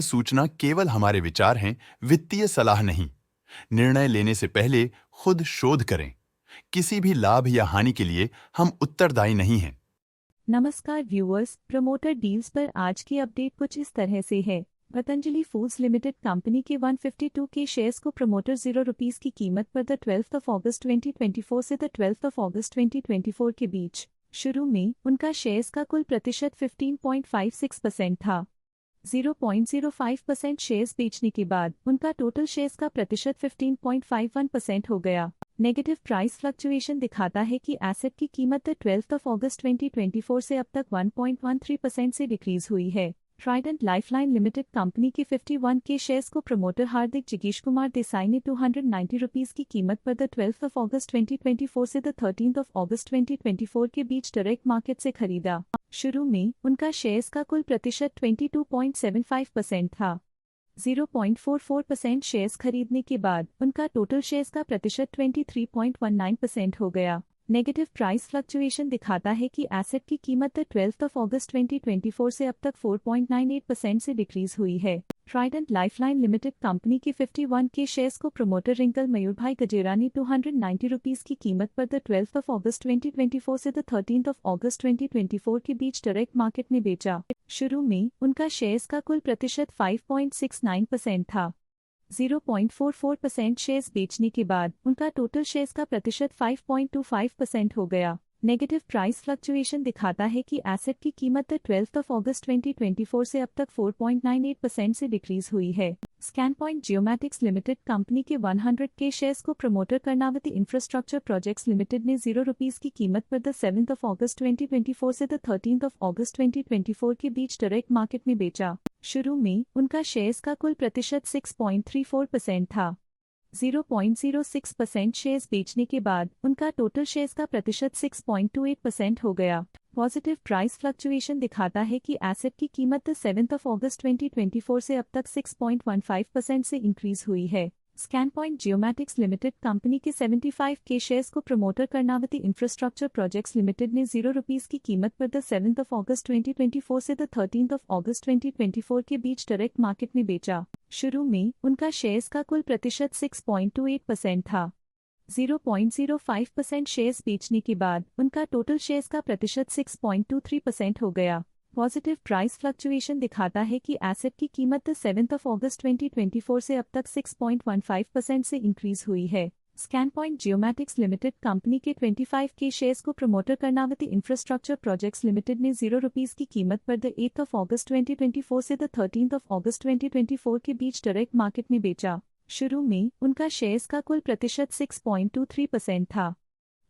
सूचना केवल हमारे विचार हैं, वित्तीय सलाह नहीं। निर्णय लेने से पहले खुद शोध करें। किसी भी लाभ या हानि के लिए हम उत्तरदायी नहीं हैं। नमस्कार व्यूअर्स, प्रमोटर डील्स पर आज की अपडेट कुछ इस तरह से है। पतंजलि फूड्स लिमिटेड कंपनी के 152 के शेयर्स को प्रमोटर ₹0 की कीमत पर द 12 अगस्त 2024 से द 12 अगस्त 2024 के बीच शुरू में उनका शेयर्स का कुल प्रतिशत 15.56% था। 0.05% शेयर्स बेचने के बाद उनका टोटल शेयर्स का प्रतिशत 15.51% हो गया। नेगेटिव प्राइस फ्लक्चुएशन दिखाता है कि एसेट की कीमत 12 अगस्त 2024 से अब तक 1.13% से डिक्रीज हुई है। ट्राइडेंट लाइफलाइन लिमिटेड कंपनी के 51 के शेयर्स को प्रमोटर हार्दिक जिगेश कुमार देसाई ने ₹290 की कीमत पर द 12 अगस्त 2024 से द 13 अगस्त 2024 के बीच डायरेक्ट मार्केट से खरीदा। शुरू में उनका शेयर्स का कुल प्रतिशत 22.75% था। 0.44% शेयर्स खरीदने के बाद उनका टोटल शेयर्स का प्रतिशत 23.19% हो गया। नेगेटिव प्राइस फ्लक्चुएशन दिखाता है कि एसेट की कीमत 12 अगस्त 2024 से अब तक 4.98% से डिक्रीज हुई है। ट्राइडेंट लाइफलाइन लिमिटेड कंपनी के 51 के शेयर्स को प्रमोटर रिंकल मयूर भाई गजेरा ने ₹290 की कीमत पर द 12 अगस्त 2024 से द 13 अगस्त 2024 के बीच डायरेक्ट मार्केट में बेचा। शुरू में उनका शेयर्स का कुल प्रतिशत 5.69% था। 0.44% शेयर्स बेचने के बाद उनका टोटल शेयर्स का प्रतिशत 5.25% हो गया। नेगेटिव प्राइस फ्लक्चुएशन दिखाता है कि एसेट की कीमत 12 अगस्त 2024 से अब तक 4.98% से डिक्रीज हुई है। Scan point geomatics limited company के 100 के शेयर्स को promoter Karnavati infrastructure projects limited ने ₹0 की कीमत पर द 7 अगस्त 2024 से द 13 अगस्त 2024 के बीच डायरेक्ट मार्केट में बेचा। शुरू में उनका शेयर्स का कुल प्रतिशत 6.34% था। 0.06% शेयर्स बेचने के बाद उनका टोटल शेयर्स का प्रतिशत 6.28% हो गया। पॉजिटिव प्राइस फ्लक्चुएशन दिखाता है कि एसेट की कीमत 7 अगस्त 2024 से अब तक 6.15% से इंक्रीज हुई है। Scan point geomatics limited company के 75 के शेयर्स को promoter Karnavati infrastructure projects limited ने ₹0 की कीमत पर द 7 अगस्त 2024 से द 13 अगस्त 2024 के बीच डायरेक्ट मार्केट में बेचा। शुरू में उनका शेयर्स का कुल प्रतिशत 6.28% था। 0.05% शेयर्स बेचने के बाद उनका टोटल शेयर्स का प्रतिशत 6.23% हो गया। पॉजिटिव प्राइस फ्लक्चुएशन दिखाता है कि एसेट की कीमत 7 अगस्त 2024 से अब तक 6.15% से इंक्रीज हुई है। Scan point geomatics limited company के 25 के शेयर्स को promoter Karnavati infrastructure projects limited ने ₹0 की कीमत पर द 8 अगस्त 2024 से द 13 अगस्त 2024 के बीच डायरेक्ट मार्केट में बेचा। शुरू में उनका शेयर्स का कुल प्रतिशत 6.23% था।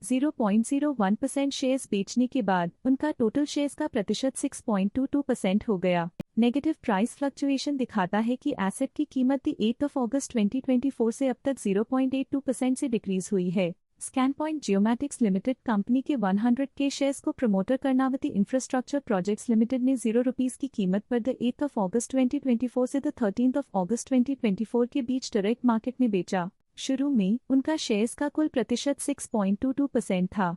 0.01% शेयर्स बेचने के बाद उनका टोटल शेयर्स का प्रतिशत 6.22% हो गया। नेगेटिव प्राइस फ्लक्चुएशन दिखाता है कि एसेट की कीमत 8 अगस्त 2024 से अब तक 0.82% से डिक्रीज हुई है। Scan point geomatics limited company के 100 के शेयर्स को promoter Karnavati infrastructure projects limited ने ₹0 की कीमत पर द 8 अगस्त 2024 से द 13 अगस्त 2024 के बीच डायरेक्ट मार्केट में बेचा। शुरू में उनका शेयर्स का कुल प्रतिशत 6.22% था।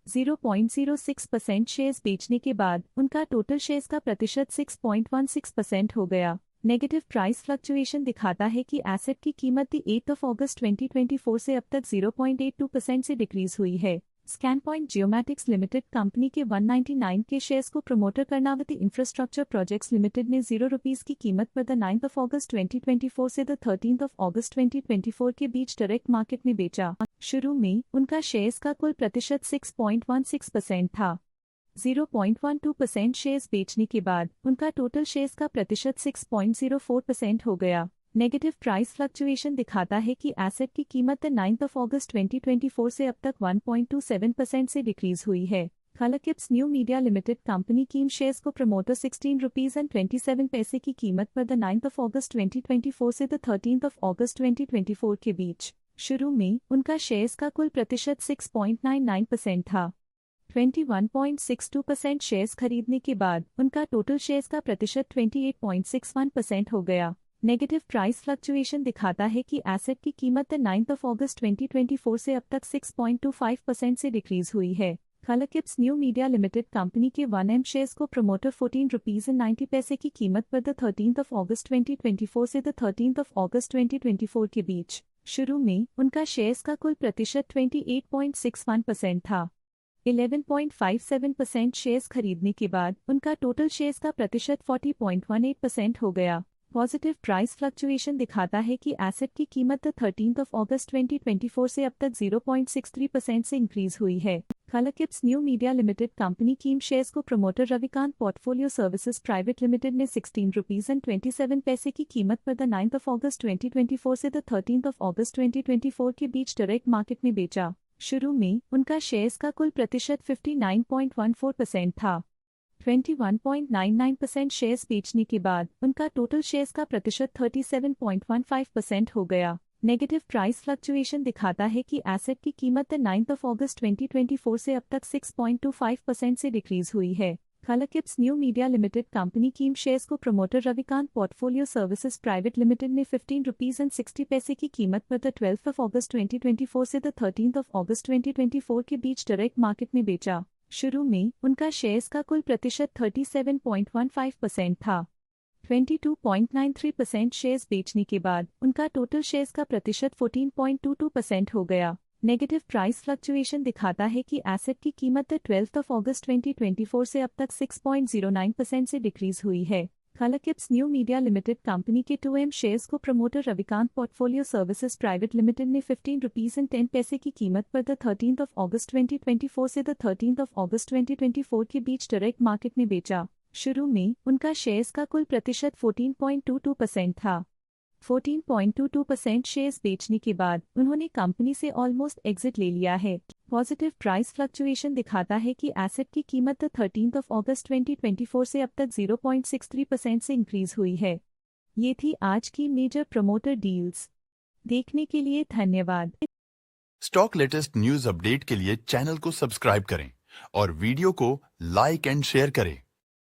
0.06% शेयर्स बेचने के बाद उनका टोटल शेयर्स का प्रतिशत 6.16% हो गया। नेगेटिव प्राइस फ्लक्चुएशन दिखाता है कि एसेट की कीमत 8 अगस्त 2024 से अब तक 0.82% से डिक्रीज हुई है। Scan point geomatics limited company के 199 के शेयर्स को promoter Karnavati infrastructure projects limited ने ₹0 की कीमत पर द 9 अगस्त 2024 से द 13 अगस्त 2024 के बीच डायरेक्ट मार्केट में बेचा। शुरू में उनका शेयर्स का कुल प्रतिशत 6.16% था। 0.12% शेयर्स बेचने के बाद उनका टोटल शेयर्स का प्रतिशत 6.04% हो गया। नेगेटिव प्राइस फ्लक्चुएशन दिखाता है कि एसेट की कीमत 9 अगस्त 2024 से अब तक 1.27% से डिक्रीज हुई है। कलरकिप्स न्यू मीडिया लिमिटेड कंपनी की शेयर्स को प्रमोटर ₹16.27 की कीमत पर द 9 अगस्त 2024 से द 13 अगस्त 2024 के बीच शुरू में उनका शेयर्स का कुल प्रतिशत 6.99% था। 21.62% शेयर्स खरीदने के बाद उनका टोटल शेयर्स का प्रतिशत 28.61% हो गया। नेगेटिव प्राइस फ्लक्चुएशन दिखाता है कि एसेट की कीमत 9 अगस्त 2024 से अब तक 6.25% से डिक्रीज हुई है। Colorkips New Media Limited company के 1M शेयर्स को प्रमोटर 14 रुपीज 90 पैसे की कीमत पर 13 अगस्त 2024 से 13 अगस्त 2024 के बीच शुरू में उनका शेयर्स का कुल प्रतिशत 28.61% था। 11.57% शेयर्स खरीदने के बाद उनका टोटल शेयर्स का प्रतिशत 40.18% हो गया। पॉजिटिव प्राइस फ्लक्चुएशन दिखाता है कि एसेट की कीमत 13 अगस्त 2024 से अब तक 0.63% से इंक्रीज हुई है। Colorkips new media limited company कीम शेयर्स को promoter Ravikant portfolio services private limited ने 16 रुपीज 27 पैसे की कीमत पर 9 अगस्त 2024 से 13 अगस्त 2024 के बीच डायरेक्ट मार्केट में बेचा। शुरू में उनका शेयर्स का कुल प्रतिशत 59.14% था। 21.99% शेयर्स बेचने के बाद उनका टोटल शेयर्स का प्रतिशत 37.15% हो गया। नेगेटिव प्राइस फ्लक्चुएशन दिखाता है कि एसेट की कीमत 9 अगस्त 2024 से अब तक 6.25% से डिक्रीज हुई है। Colorkips new media limited company कीम शेयर्स को promoter Ravikant portfolio services private limited ने 15 रुपीज 60 पैसे की कीमत पर 12 अगस्त 2024 से 13 अगस्त 2024 के बीच डायरेक्ट मार्केट में बेचा। शुरू में उनका शेयर्स का कुल प्रतिशत 37.15% था। 22.93% शेयर्स बेचने के बाद उनका टोटल शेयर्स का प्रतिशत 14.22% हो गया। नेगेटिव प्राइस फ्लक्चुएशन दिखाता है कि एसेट की कीमत 12 अगस्त 2024 से अब तक 6.09% से डिक्रीज हुई है। Colorkips new media limited company के 2M शेयर्स को promoter Ravikant portfolio services private limited ने 15 रुपीज 10 पैसे की कीमत पर 13 अगस्त 2024 से 13 अगस्त 2024 के बीच डायरेक्ट मार्केट में बेचा। शुरू में उनका शेयर्स का कुल प्रतिशत 14.22% था। 14.22% शेयर्स बेचने के बाद उन्होंने कंपनी से ऑलमोस्ट एग्जिट ले लिया है। पॉजिटिव प्राइस फ्लक्चुएशन दिखाता है कि एसेट की कीमत 13 अगस्त 2024 से अब तक 0.63% से इंक्रीज हुई है। ये थी आज की मेजर प्रमोटर डील्स। देखने के लिए धन्यवाद। स्टॉक लेटेस्ट न्यूज अपडेट के लिए चैनल को सब्सक्राइब करें और वीडियो को लाइक एंड शेयर करें।